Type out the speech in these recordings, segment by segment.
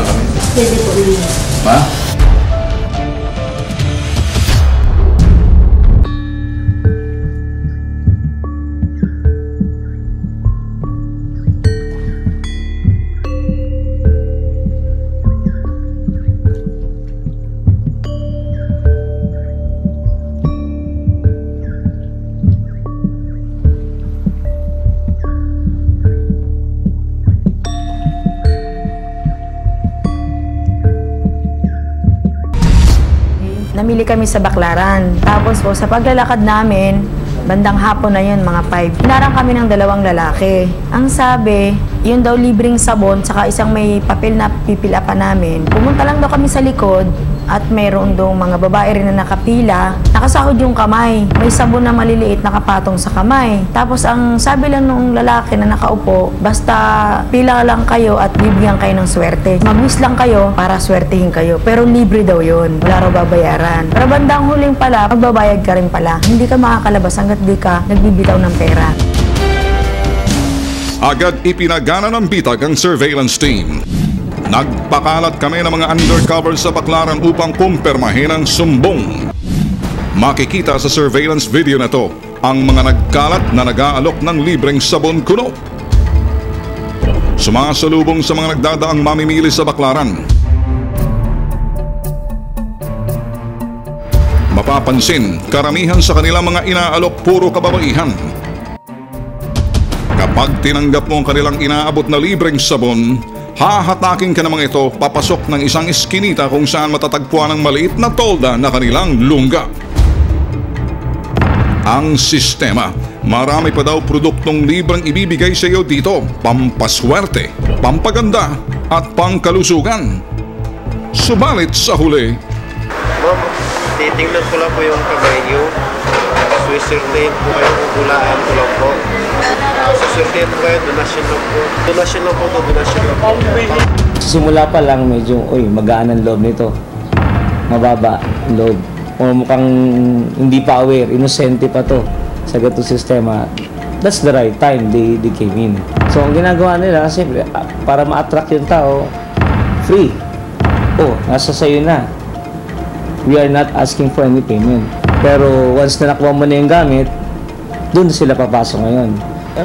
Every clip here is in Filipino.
na kami. Pwede po yun. Ha? Namili kami sa Baclaran. Tapos po, sa paglalakad namin, bandang hapon na yun, mga 5. Hinarang kami ng 2 lalaki. Ang sabi, yun daw libreng sabon, saka isang may papel na pipilapan namin. Pumunta lang daw kami sa likod, at mayroon daw mga babae rin na nakapila. Nakasahod yung kamay. May sabon na maliliit nakapatong sa kamay. Tapos ang sabi lang nung lalaki na nakaupo, basta pila lang kayo at bibigyan kayo ng swerte. Mag-wish lang kayo para swertihin kayo. Pero libre daw yun. Wala raw babayaran. Pero bandang huling pala, magbabayad ka rin pala. Hindi ka makakalabas hanggat di ka nagbibitaw ng pera. Agad ipinagana ng bitag ang surveillance team. Nagpakalat kami ng mga undercover sa Baclaran upang kumpirmahin ang sumbong. Makikita sa surveillance video na to ang mga nagkalat na nag-aalok ng libreng sabon kuno. Sumasalubong sa mga nagdadaang mamimili sa Baclaran. Mapapansin, karamihan sa kanilang mga inaalok puro kababaihan. Kapag tinanggap mo ang kanilang inaabot na libreng sabon, hahatakin ka namang ito papasok ng isang eskinita kung saan matatagpuan ang maliit na tolda na kanilang lungga. Ang sistema, marami pa daw produktong libreng ibibigay sa iyo dito, pampaswerte, pampaganda at pangkalusugan. Subalit sa huli, ma'am, titingnan ko lang po yung kamay niyo. Switzerland po kayo, kukulaan ko lang po. Switzerland po kayo, donasyon lang po. Donasyon lang po ito, donasyon lang po. Simula pa lang medyo, magaan ang loob nito. Mababa loob. O mukhang hindi pa aware, inosente pa to sa gatong sistema. That's the right time they came in. So ang ginagawa nila, kasi para ma-attract yung tao, free. Nasa sayo na. We are not asking for any payment. Pero once na nakuha mo na yung gamit, doon sila papasok ngayon.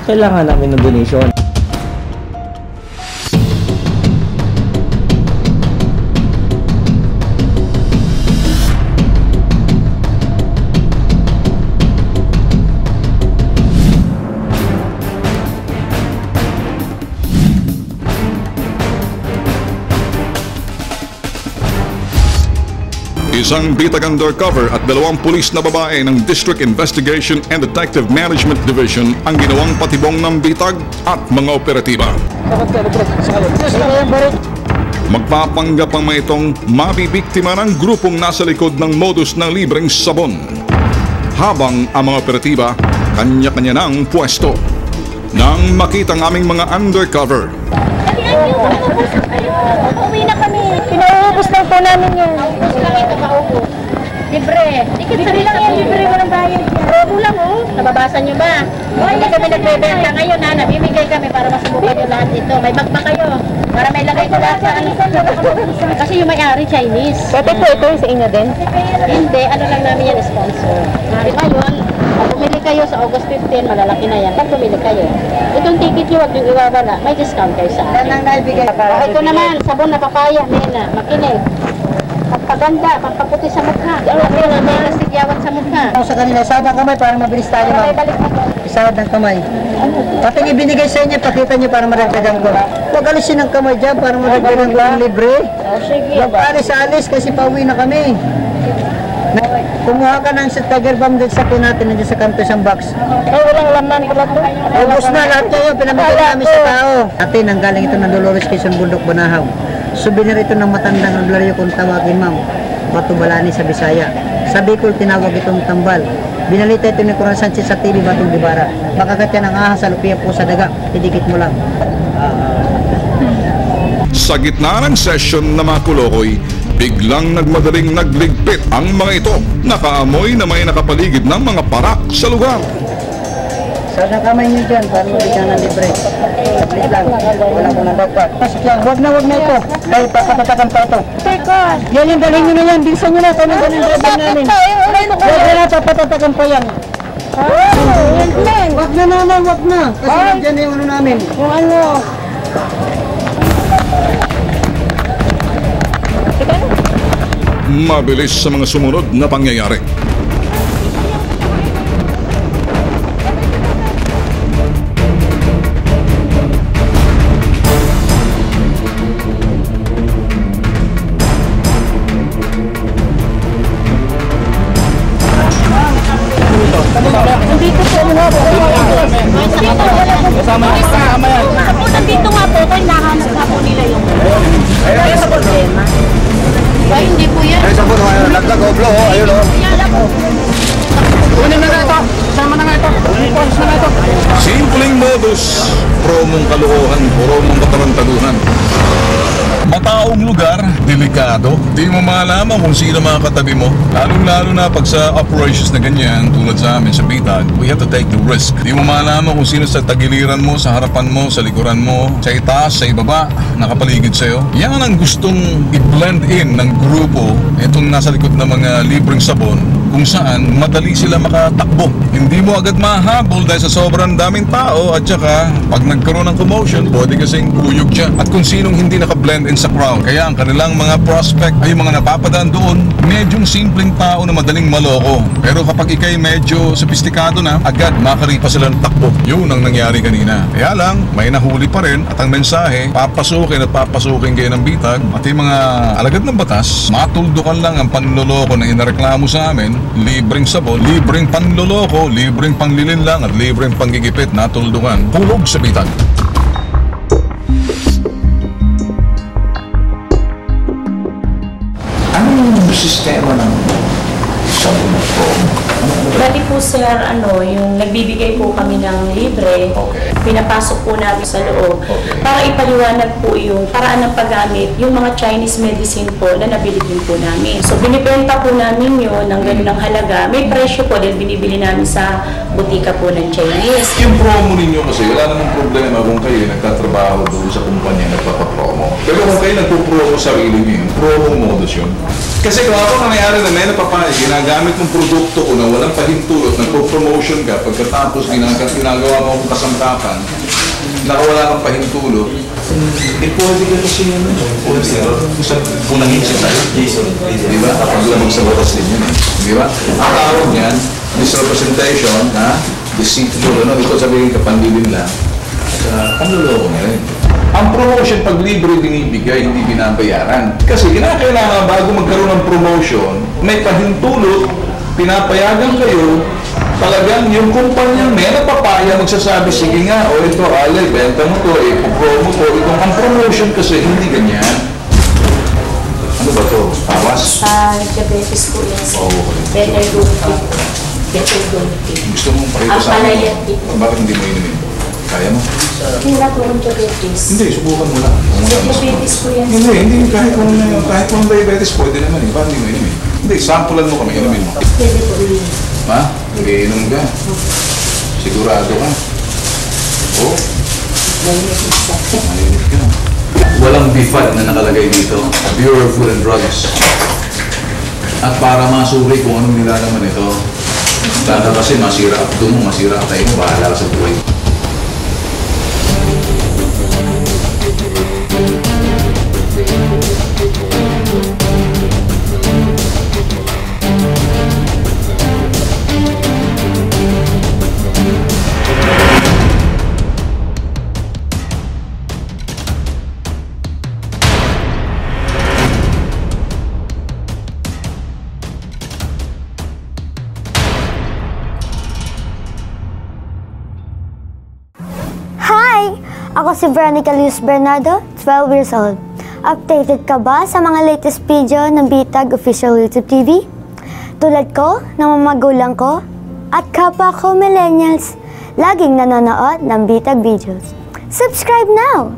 Kailangan namin ng donation. isang bitag undercover at 2 pulis na babae ng District Investigation and Detective Management Division ang ginawang patibong ng bitag at mga operatiba. Magpapanggap ang mga itong mabibiktima ng grupong nasa likod ng modus ng libreng sabon. Habang ang mga operatiba, kanya-kanya ng pwesto. Nang makita ang aming mga undercover, Uwi na kami. Pinauubos lang po namin yun. Ubus lang ito maubos. Libre. Libre lang yan. Libre mo ng bayad. Robo lang Nababasa nyo ba? Hindi kami nagbebenta ngayon Namimigay kami para masubukan nyo lahat ito. May bagba kayo. Para may lagay ko lahat sa Kasi yung may-ari Chinese. Pwede po ito sa inyo din? Hindi. Ano lang namin yan sponsor. Ngayon, pumili kayo sa August 15, malalaki na yan. Pag pumili kayo, itong ticket nyo, huwag nyo iwawala. May discount kayo sa akin. Ito naman, sabon na papaya, nena, makinig. Pagpaganda, pampaputi sa mukha. Wala na sigyawan sa mukha. Sa kanila, isahod ng kamay para mabilis tayo, ma'am. Isahod ng kamay. Pati ibinigay sa inyo, pakita nyo para maragdagan ko. Huwag alisin ng kamay dyan para maragdagan ko ng libre. Huwag alis-alis kasi pauwi na kami. Kumuha ka ng tiger bomb din sa natin nandiyan sa kanto isang box. Walang laman pala to. Ubus na lahat kayo, pinamigay namin sa tao. Atin, ang galing ito ng Dolores Quezon Bundok, Banahaw. Souvenir ito ng matandang Roblario kung tawagin, ma'am. Batubalani sa Bisaya. Sa Bicol, tinawag itong tambal. Binalita ito ni Coron Sanchez sa TV Batong Dibara. Makagat yan ang ahas sa lupiya po sa daga. Idikit mo lang. sa gitna ng session na mga kulokoy, biglang nagmadaling nagligpit ang mga ito. Nakaamoy na may nakapaligid ng mga parak sa lugar. Sana kamay niyo dyan, para mabigyan ng libre. Saglit lang, wala ko nang dapat. Pasok yan, wag na ito. Dahil papatatakan pa ito. Teka. Yan yung dalhin nyo na yan, bilisan nyo na ito ng dalhin namin. Wag na papatatakan pa yan. Wag na naman, wag na. Kasi nandyan yung ano namin. Yung ano. Mabilis sa mga sumunod na pangyayari. Nandito nga po, kaya nahanap nga po nila yung problema. Ba, hindi po yan. Ay, sa puno, ayun, laglag, oblo, ayun, oh. Kunin na nga ito. Sama na nga ito. Polis na nga ito. Simpleng modus, promong kalokohan, promong katarantaduhan. Mataong lugar, delikado. Di mo malaman kung sino mga katabi mo. Lalong-lalo na pag sa operations na ganyan, tulad sa amin sa Bitag, we have to take the risk. Di mo malaman kung sino sa tagiliran mo, sa harapan mo, sa likuran mo, sa itaas, sa ibaba, nakapaligid sa'yo. Yan ang gustong i-blend in ng grupo, itong nasa likod ng mga libreng sabon, kung saan madali sila makatakbo. Hindi mo agad mahabol dahil sa sobrang daming tao at saka pag nagkaroon ng commotion, pwede kasing kuyog siya. At kung sinong hindi naka-blend in sa crowd. Kaya ang kanilang mga prospect ay yung mga napapadaan doon, medyong simpleng tao na madaling maloko. Pero kapag ikay medyo sophisticado na, agad makaripa sila ng takbo. Yun ang nangyari kanina. Kaya lang, may nahuli pa rin at ang mensahe, papasukin at papasukin kayo ng Bitag at yung mga alagad ng batas, matuldukan lang ang panloloko na inareklamo sa amin, libreng sabon, libreng panloloko, libreng panglilinlang at libreng panggigipit na tuldukan. Hulog sa Bitag. Anong sistema ng sabon promo? Dati po sir, yung nagbibigay po kami ng libre, Okay. pinapasok po namin sa loob Okay. para ipaliwanag po yung paraan ng paggamit, yung mga Chinese medicine po na nabili din po namin. So binibenta po namin yun ng ganun ng halaga. May presyo po din binibili namin sa butika po ng Chinese. Yung promo ninyo kasi wala namang problema kung kayo nagtatrabaho doon sa kumpanya nagpapapromo. Pero kung kayo nagpo-promo sarili niyo, promo modus yun. Kasi kung ako nangyari na may napapayag, ginagamit mong produkto ko na walang pahintulot, nagpo-promotion ka, pagkatapos ginagawa mo akong kasangkapan, nakawala kang pahintulot, pwede ka kasi yun. Unang hitsin tayo. Di ba? Kapag lamang sa batas din yun eh. Di ba? Ang tawag niyan, misrepresentation, deceitful, ito sabihin ka, pandilin lang. At panluloko na rin. Ang promotion, pag libre binibigay, hindi binabayaran. Kasi kinakailangan bago magkaroon ng promotion, may pahintulot, pinapayagan kayo, talagang yung kumpanya may napapaya magsasabi, sige nga, o ito, alay, benta mo to, ipopromo to, itong ang promotion kasi hindi ganyan. Ano ba to? Tawas? Diabetes po yan sir. Oo. Better good fit. Better good fit. Gusto mong pakita Ang sa akin? palayat fit. Bakit hindi mo inumin? Kaya mo? Hindi na po ang diabetes. Hindi, subukan mo lang. Diabetes po yan sir. Hindi, kahit kung diabetes, pwede naman eh. Bakit hindi mo inumin? Hindi, sampulan mo kami, inumin mo. Pwede po rin. Ha? Nag-iinom ka? Sigurado ka? Oo? Malinit ka. Walang BFAD na nakalagay dito. Bureau of Food and Drugs. At para masuri kung anong nilalaman ito, dahil kasi masira ang abdo mo, masira ang tayo mo, bahala ka sa buhay. Ako si Veronica Luz Bernardo, 12 years old. Updated ka ba sa mga latest video ng Bitag Official YouTube TV? Tulad ko, ng mga magulang ko, at kapwa ko millennials, laging nanonood ng Bitag videos. Subscribe now!